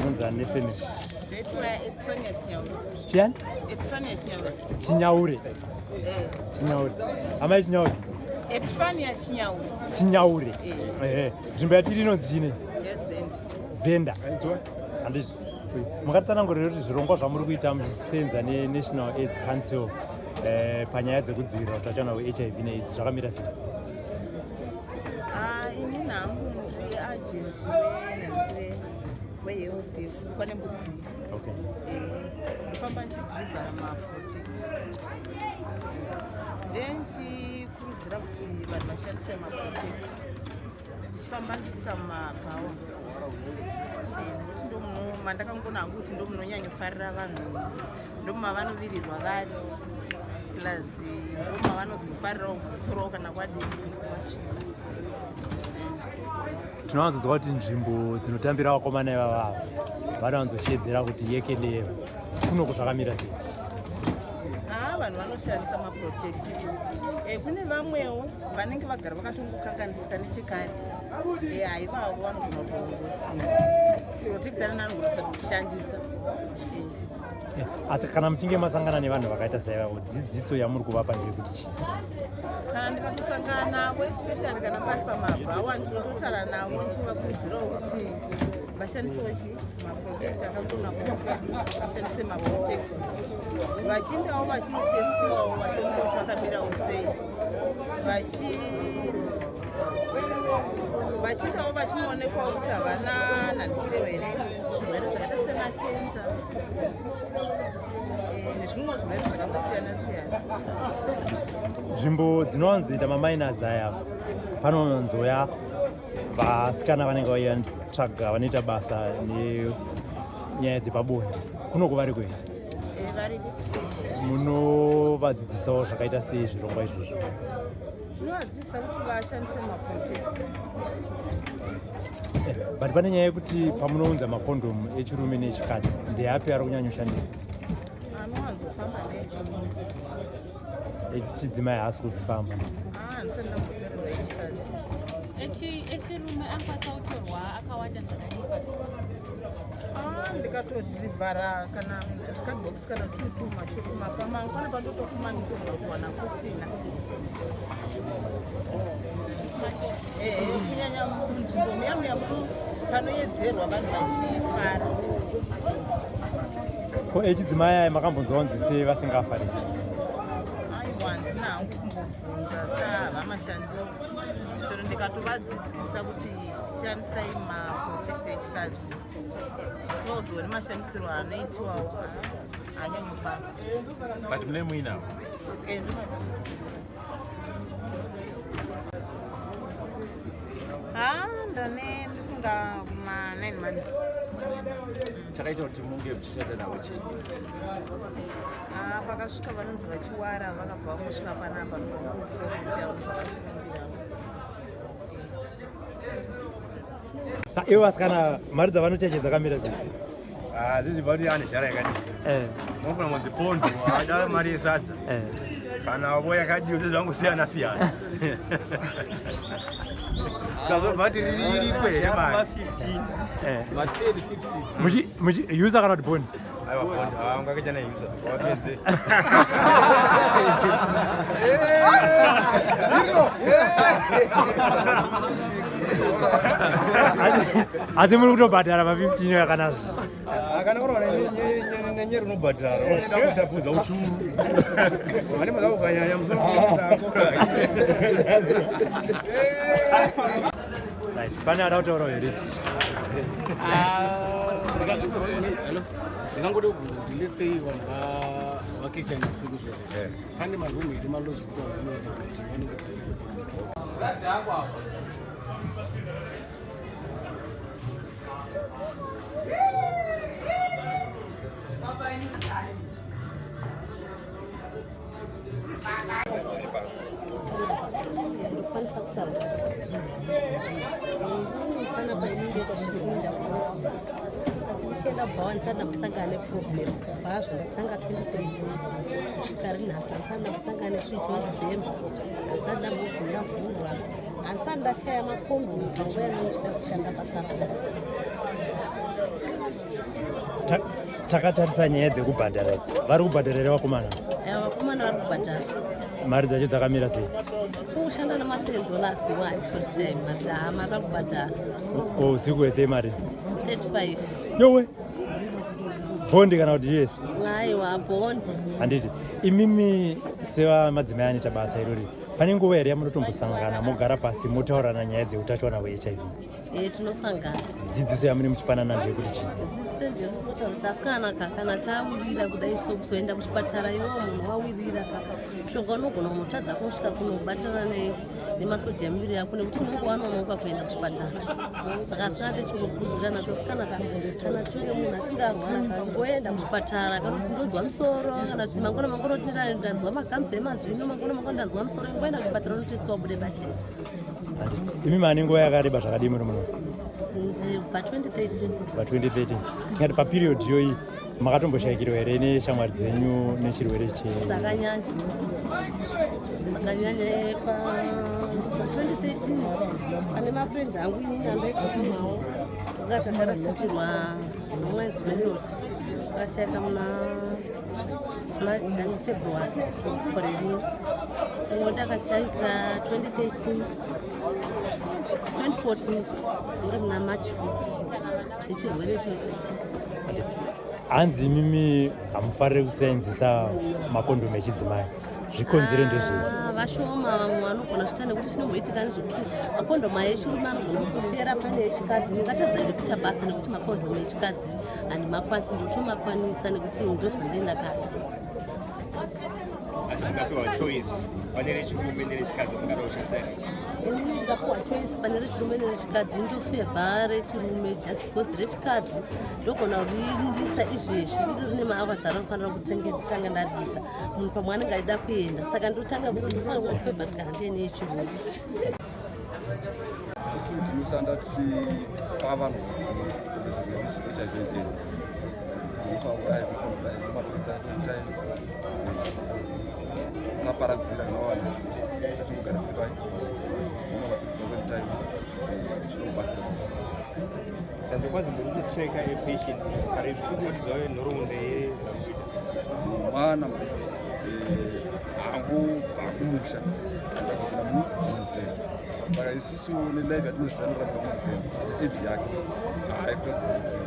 munza nesene. Chian? Chinyaure. Chinyaure. Amai Chinyaure. Chinyaure. Nzvimbo yatiri inonzi chini? Zenda. Handiti. Makatsanangurira kuti zvirongwa zvamuri kuita muchisenza neNational AIDS Council panyaya dzekudzivirira utachiona hweHIV neAIDS zvakamira sei? Ini nangu ndiri agent weHelp kwaNembudzi. Okay. Ndifamba ndichidhirivhara maprotect. Ndichikurudzira kuti vanhu vashandise maprotect. Ndichifamba ndichiisa mumabhawa. Nokuti mandakangona hangu kuti ndo munonyanyofarira vanhu, ndo mavanovirirwa vari, plus ndo mavanozofarirawo kuzotorawo kana kwadini kwasvika. Tinowanzoziva kuti nzvimbo dzinotambira vakomana ivava vanowanzoshedzera kuti yekeleva kunoko zvakamira sei? Vanhu vanoshandisa maprotect. Kune vamwewo vanenge vagara vakatongokanganisika nechekare. Haivavo vanogona kutongoti protect ari nanogona kushandisa. Asi kana muchinge masangana nevanhu vakaita saivavo, dzidziso yamuri kuvapa ndeyekuti chii? Kana ndikatosangana navo especially kana pari pamabhawa ndinototaura navo ndichivakurudzirawo kuti vashandisewo maprotect akangona kuti vashandise maprotect. Vachindawo vachinotestiwawo vachioneka kuti vakamirawo sei. Vachindawo vachinoonekwawo kuti havana nhandikiro here zvirwere zvakaita semakenza nezvimwe zvirwere zvakangosiyana-siyana. Nzvimbo dzinowanzoita maminors aya panonzoya vasikana vanenge vaitsvaga vanoita basa nenyaya dzepabonde. Kunoko vari kwei? Munovadzidzisawo zvakaita sei zvirongwa izvozvo? Tinovadzidzisa kuti vashandise maprotect. But pane nyaya yekuti pamunounza makondomu echirume nechikadzi ndeapi ari kunyanyoshandiswa? Anowanzofamba ndeechirume. Echidzimai haasi kuzvifamba? Handisati ndambotorerwa echikadzi. Echirume akwanisa kutorwa akawanda zvakadii pasuwa? Ndikatodhirivhara kana zvikadhibhokisi kana 2 mashopu mapamangwana pandotofuma nditogona kuwana kusina. Kunyanya munzvimbo muya panoedzerwa vanhu vachifara. Ko echidzimai aya makambonzwanzi sei vasingafariki? Aiwa, handina hangu kumbobvunza saavamashandisa. Soro ndikatovadzidzisa kuti shandisai maprotect echikadzi. Fodzo nemashandisirwo anoitiwawo hanyanyofamba. But mune muinawo? Ndifunga kuma9 months. Chakaita kuti munge muchishanda navo chii? Pakasvika vanonzi vachiwara vakabva vangosvika panapa ivo vasikana mari dzavanocheche dzakamira sei? Zvichibva kuti ane zhara yakadii. Unogona kunzi pondo ada mari yesadza kana vo yakadii kuti zvangosiyana-siyana. Ukazobva kuti ririko here mari? 15. User kana kuti pondi? Aiwa pondi, ungakaita neuser wapedze. Asi muri kutobhadhara ma15 yakanazvo? Kana kurwa nenyeri unobhadhara unoda kutapudza uchuru. Vane mazavo kanyanya musoro ako. Pane ada kutaurawo here? Ndingangoda kubvunza kuti ndesei vanga vakishandisa kuzvo. Pane marumu here maloji kuti vanenge ndichienda bhawa ndisati ndambosangana neproblem bhaa zvandatanga 2017 kusvika rinhasi handisati ndambosangana nesvito yezvibhemba handisati ndambogona vhurwa handisati ndashaya makondomu panguva yanondichida kushanda basa ravo. takatarisa nyaya dzekubhadhara idzi vari kubhadharira vakomana vakomana vari kubhadhara mari dzacho dzakamira sei tinoshanda nama$10 waifurisa mari vari kubhadhara usiku wese mari 35 yowe bondi kana kuti yes aiwa bondi handiti imimi sevamadzimai anoita basa irori pane nguva here yamunotombosangana mogara pasi motaurana nyaya dzeutachiona hwehiv tinosangana dzidziso yamune muchipanana ndeyekuti chii dzidziso ndeyekuti asikanaka kana tawirira kudai so kuzoenda kuchipatara iwo munhu wawirira mushonga unogona kumutadza kusvika kunobatana nemasoja emiviri yako nekuti unenge wanonoka kuenda kuchipatara saka asina tichitokurudzirana tosikanaka kana chinge munhu achinge arwara kangoenda kuchipatara kana kuti ndonzwa musoro kana kuti mangona ndanzwa makamzi emazino mangona ndanzwa musoro ngoenda kuchipatara unotestiwa bude bachini imi mane nguva yakareba zvakadii muri muno pa2013 tingati paperiod iyoyi makatomboshayikirwa here neshamwari dzenyu nechirwere dzakanyanya pa2013 pane mafrendi angu inini andaita simawo akati akarasikirwa nomwedzi menoti akashayika muna February gore rimwe umwe dakashayikira 2013 2014 uri muna March futi nechirwere ichochi hanzi imimi hamufariri kuseenzesa makondomu echidzimai zvikonzere ndezvei vashoma vamwe vanogona kuchita nekuti chinomboitika nezvekuti makondomu echirume anogona kupera pane echikadzi ndingatadza iri kuita basa nekuti makondomu echikadzi handimakwanisi ndotomakwanisa nekuti ndo zvandienda kada asi mukapiwa choice pane rechirume nerechikadzi mungada kushandisa here inini ndikapiwa choice pane rechirume nerechikadzi ndofevha rechirume just because rechikadzi ndogona kurindisa izvezvi iri rine maavasi arinofanira kutanga ndarisa munhu pamwe anenge aida kuenda saka ndotanga kuti ndofanira kufevha ndikandiene yechirume isusu tinoshanda tichipa vanhu zivo zvezvirwere zveHIV/AIDS kusaparadzira navanhu tachingogara tiri pai unomapirisa kwenitime zvinobatsira kanzi kwanzi muri kutreka epatient ari zvikuti zvave nhoroondo mwana angobva kumusha akapinda mumuzera saka isusu nelife yatinoziva norapika mumuzera eji yake haikutoridza kuti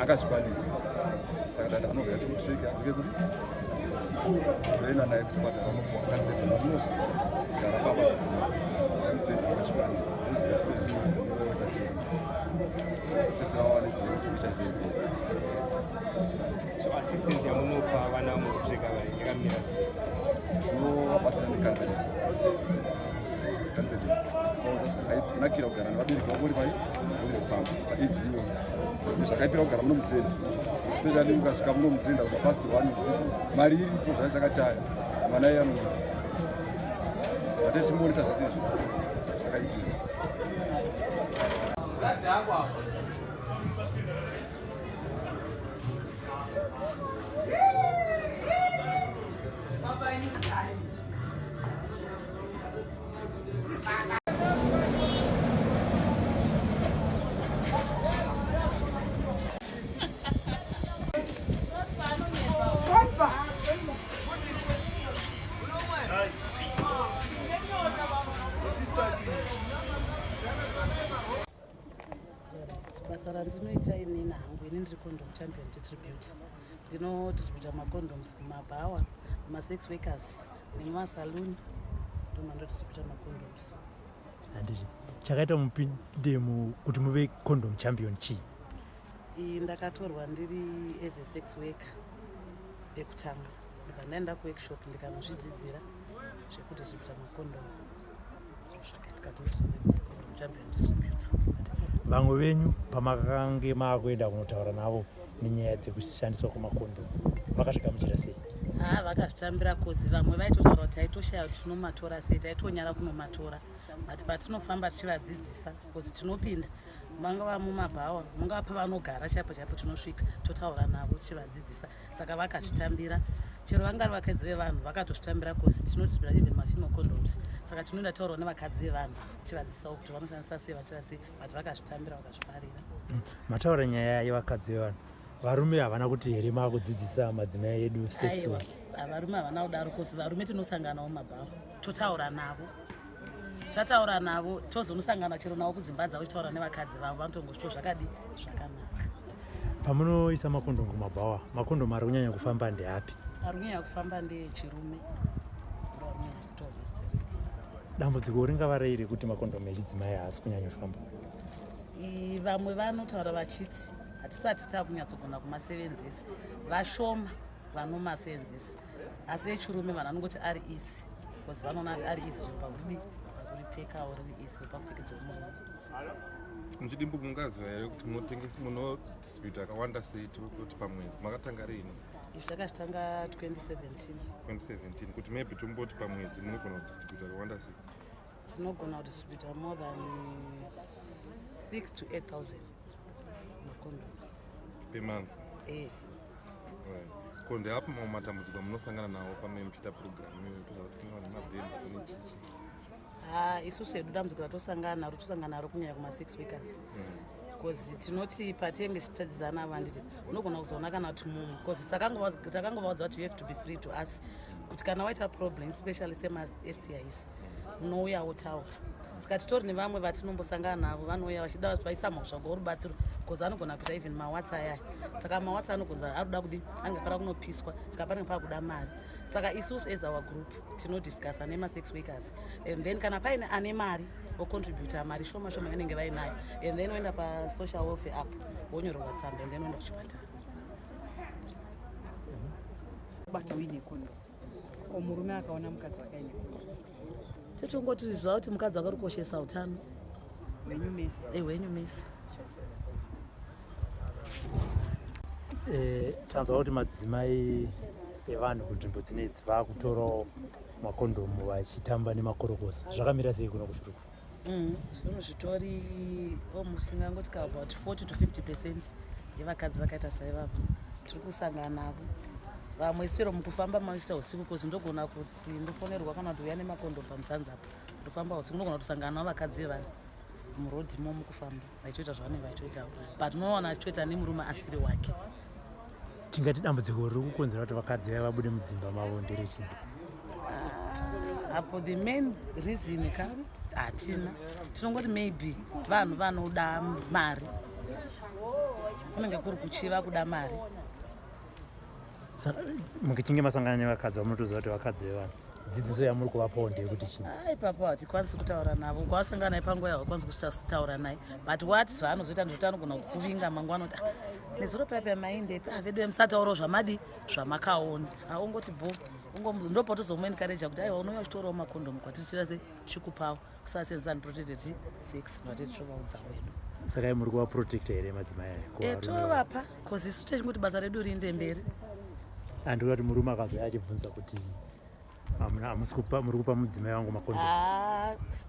akazvikwanisa saka tati anogara timutreke atoke kuri toenda naye kuchipatara unopuwa kanseri muno gara papa zvimuseni akazvikwanisa unoziva sezvinooneka sei ese vava nechirwere cheHIV/AIDS so assistance yamunopa vana mukutreka yakamira sei tinovabatsira nekanseri nakira kugara nevabereki vavo uri pai uri pamwe paeji iyoyo zvakaipira kugara muno musenda especially ukasvika muno musenda ukapasti 1 usiku mari iripo zvai zvakachaya mwana iya munhu sate chimonisa zvisizvo zvakaipira basa randinoita inini hangu ini ndiri condom champion distributor ndinodistributa macondoms kumabhawa nemasex workers nemumasaluni ndomandodistributa macondoms handiti chakaita mupinde kuti muve condom champion chii ndakatorwa ndiri as a sex worker ekutanga ndikandaenda kuworkshop ndikanozvidzidzira zvekudistributa macondomu zvakaitika tinozive condom champion distributor vamwe venyu pamakange maakuenda kunotaura navo nenyaya dzekushandiswa kwemakondomu vakazvigamuchira sei vakazvitambira kozi vamwe vaitotaura kuti taitoshaya kuti tinomatora sei taitonyara kunomatora but patinofamba tichivadzidzisa kozi tinopinda mangava mumabhawa mungava pavanogara chaipo chaipo tinosvika totaura navo tichivadzidzisa saka vakazvitambira chero vangari vakadzi vevanhu vakatozvitambira kozi tinodistribura even mafemale condoms saka tinoenda taurawo nevakadzi vevanhu tichivadzidzisawo kuti vanoshandisa sei vachira sei but vakazvitambira vakazvifarira mataura nyaya yevakadzi vevanhu varume havana kuti here makudzidzisa madzimai edu sex work? Varume havana kudaro kosi varume tinosanganawo mabhawa totaura navo tataura navo tozonosangana chero navo kudzimba dzavo tichitaura nevakadzi vavo vanotongosvito zvakadi zvakanaka. Pamunoisa makondomu kumabhawa, makondomu ari kunyanya kufamba ndeapi? Ari kunyanya kufamba ndechirume ndoanyanya kutorwa stereki. Dambudziko ringava reiri kuti makondomu echidzimai haasi kunyanya kufamba? Vamwe vanotaura vachiti hatisati takunyatsogona kumasevenzesa, vashoma vanomasevenzesa, asi echirume vanhu vanongoti ari isi because vanoona kuti ari isi zviro pakuripfekawo riri isi pakupfekedzwa murume. Muchidimbu mungaziva here kuti munodistributa akawanda sei kuti pamwedzi makatanga rini? Izvi takazvitanga 2017 kuti maybe tomboti pamwedzi munogona kudistributa akawanda sei? Tinogona kudistributa more than 6,000 to 8,000 macondoms per month. Ko ndeapo mamwe matambudziko munosangana nawo pamwe muchiita programu iyoyo? Isusu hedu dambudziko ratosangana naro kunyanya kuma6 weekers because tinoti patenge tichitadzidzana ava nditi unogona kuzoona kana kuti munhu because takangovaudza kuti you have to be free to us kuti kana waita problem especially sema-STIs unouyawo taura. Saka titori nevamwe vatinombosangana navo vanouya vachida vaisa maushago orubatsiro because anogona kuita even mawatsi ayaya. Saka mawatsi anogonza arikuda kudi angafanira kunopiswa saka panenge pakuda mari. Saka isusu as our group tinodiscussa nema6 weekers and then kana paine ane mari ocontributa mari shoma shoma inenge vainayo and then oenda pasocial welfare app wonyorerwa tsamba and then oenda kuchipatara. Bata uine kondo ko murume akaona mukadzi wake aine kondo totongoti ziva kuti mukadzi wakarukoshesa utano wenyu mese wenyu mese. Tanzwa kuti madzimai evanhu kunzvimbo dzinedzi vakutorawo makondomu vachitamba nemakorokosa, zvakamira sei kuna kushurukwa? Zvinhu zvitori almost ingangoti about 40 to 50% yevakadzi vakaita saivavo tiri kusangana navo. Vamwe sero mukufamba machiita usiku kozi ndogona kuti ndofonerwa kana kuti uya nemakondomu pamusanzapo ndofamba usiku ndogona kusangana navo vakadzi vevanhu murodhimo mukufamba vachitoita zvavanenge vachitoitawo but unoona achitoita nemurume asiri wake. Tingati dambudziko riri kukonzera kuti vakadzi vaya vabude mudzimba mavo nderechii? Apo the main reason hatina, tinongoti maybe vanhu vanoda mari, kunenge kuri kuchiva kuda mari. Mukichinge masangana nevakadzi vamunotoziva kuti vakadzi vevanhu, dzidziso yamuri kuvapawo ndeyekuti chii? Ipapo hatikwanisi kutaura navo, kwavasangana naye panguva yavo hakwanisi kutaura naye but what zvaanozoita ndizvoti anogona kukuvinga mangwana kuti nezuro paipa maindepi vedu vemusataurawo zvamadi zvamakaona aungoti bo ndopatozomwenikareja kuti aiwa unouya uchitorawo makondomu kwatichira sechikupawo kusasenzani protected sex vateti tovaudzawo edu. Saka muri kuvaprotecta here madzimai aya? Tovapa cause isu techingoti basa redu riinde mberi. Andikuti kuti murume akazoya achibvunza kuti muri kupa mudzimai wangu makondomu?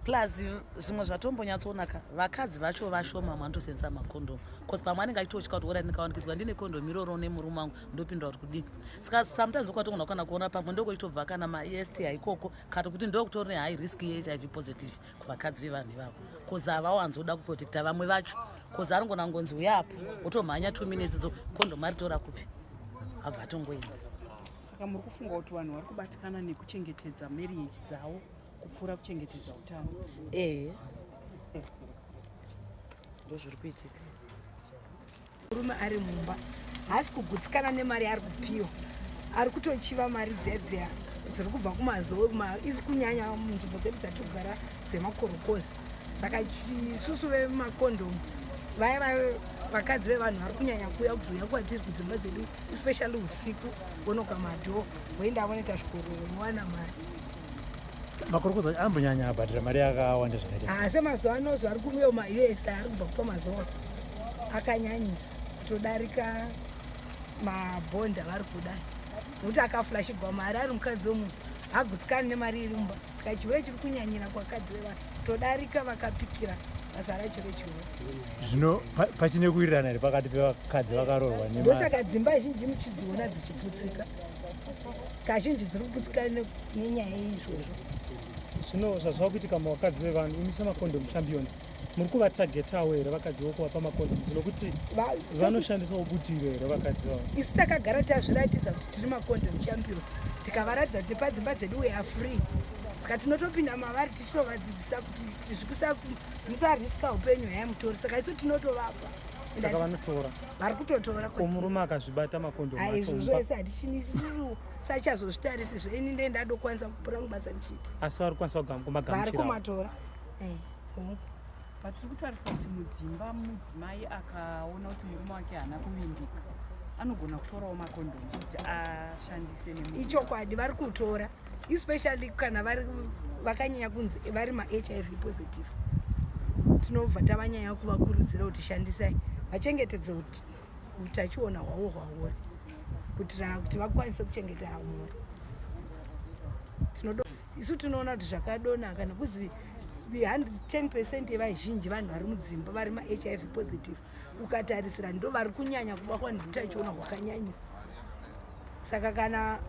Plus zvimwe zvatombonyatsoonaka vakadzi vacho vashoma manotosenzesa makondomu cause pamwe anenge achitotya kuti ora ndikawanikidzwa ndine kondomu iroro nemurume wangu ndopindwa kuti kudini. Saka sometimes kwatogona kana kuona pamwe ndokochitobva kana ma-STI ikoko kati kuti ndokutori nehigh risk ye-HIV positive kuvakadzi vevanhu ivavo cause havawanzoda kuprotecta vamwe vacho cause anogona ngonzi uyapo wotomhanya 2 minutes dzo kondomu aritora kupi abva atongoenda. Saka muri kufunga kuti vanhu vari kubatikana nekuchengetedza marriage dzavo kupfuura kuchengetedza utano? Ndozviri kuitika. Murume ari mumba haasi kugutsikana nemari ari kupiwa, ari kutochiva mari dziya dziri kubva kumazowe isi kunyanya munzvimbo dzedu dzatogara dzemakorokosi. Saka isusu vemakondomu vaya vakadzi vevanhu vari kunyanya kuuya kuzoya kwatiri kudzimba dzedu especially usiku wonoka madhoo woenda wanoita zvikororo unowana mari. Makorokosa ambonyanya abhatira mari yakawanda zvakaita semazuva ano zvari kuuya ma-US ari kubva kupa mazuva akanyanyisa kutodarika mabhonda vari kudai nokuti akaflashigwa mari ari mukadzi womunhu hagutsikani nemari iri mumba. Saka chive chiri kunyanyira kwakadzi vevanhu kutodarika vakapikira basa racho rechiwo. Zvino pachine kuwirirana here pakati pevakadzi vakaroorwa nemari? Ndosaka dzimba zhinji muchidziona dzichiputsika, kazhinji dziri kuputsikana nenyaya yeizvozvo. Zvino zvazva kuitika mavakadzi vevanhu imisa makondomu champions muri kuvatagetawo here vakadzi vokuvapa makondoms nokuti vanoshandisawo butiro here vakadzi vavo? Isu takagara tazviratidza kuti tiri macondom champion, tikavaratidza kuti padzimba dzedu we are free. Saka tinotopinda mavari tichitovadzidzisa kuti musariska upenyu hwamutori, saka isu tinotovapa. Saka vanotora vari kutotora murume akazvibata makondomu izvozvo ese hatichinisisu sachazozvitarisi zvoini ndee ndadokwanisa kupura mubasa ndichiita, asi vari kukwanisa kugamagamuchira vari kumatora. Tiri kutarisa kuti mudzimba mudzimai akaona kuti murume wake haana kuvindika anogona kutorawo makondomu kuti ashandise ichokwadi, vari kutora especially kana vakanyanya kunzi vari maHIV positive. Tinobva tavanyanya kuvakurudzira kuti shandisai vachengetedze utachiona hwavo hwauri kuitira kuti vakwanise kuchengeta mhuri. Isu tinoona kuti zvakadonaka nekuzi 10% yevazhinji vanhu vari mudzimba vari maHIV positive, ukatarisira ndo vari kunyanya kubatwa neutachiona hwakanyanyisa. Saka kana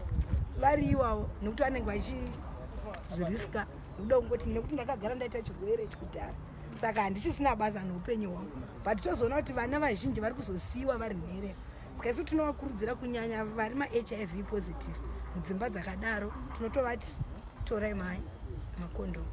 vari iwavo nekuti vanenge vachizviriska nekuda kungoti nekuti ndakagara ndaita chirwere chikudhara, saka handichisina basa noupenyu hwangu, but tozoona kuti vana vazhinji vari kuzosiyiwa vari nherera. Saka isu tinovakurudzira kunyanya vari maHIV positive mudzimba dzakadaro, tinotovati torai makondomu.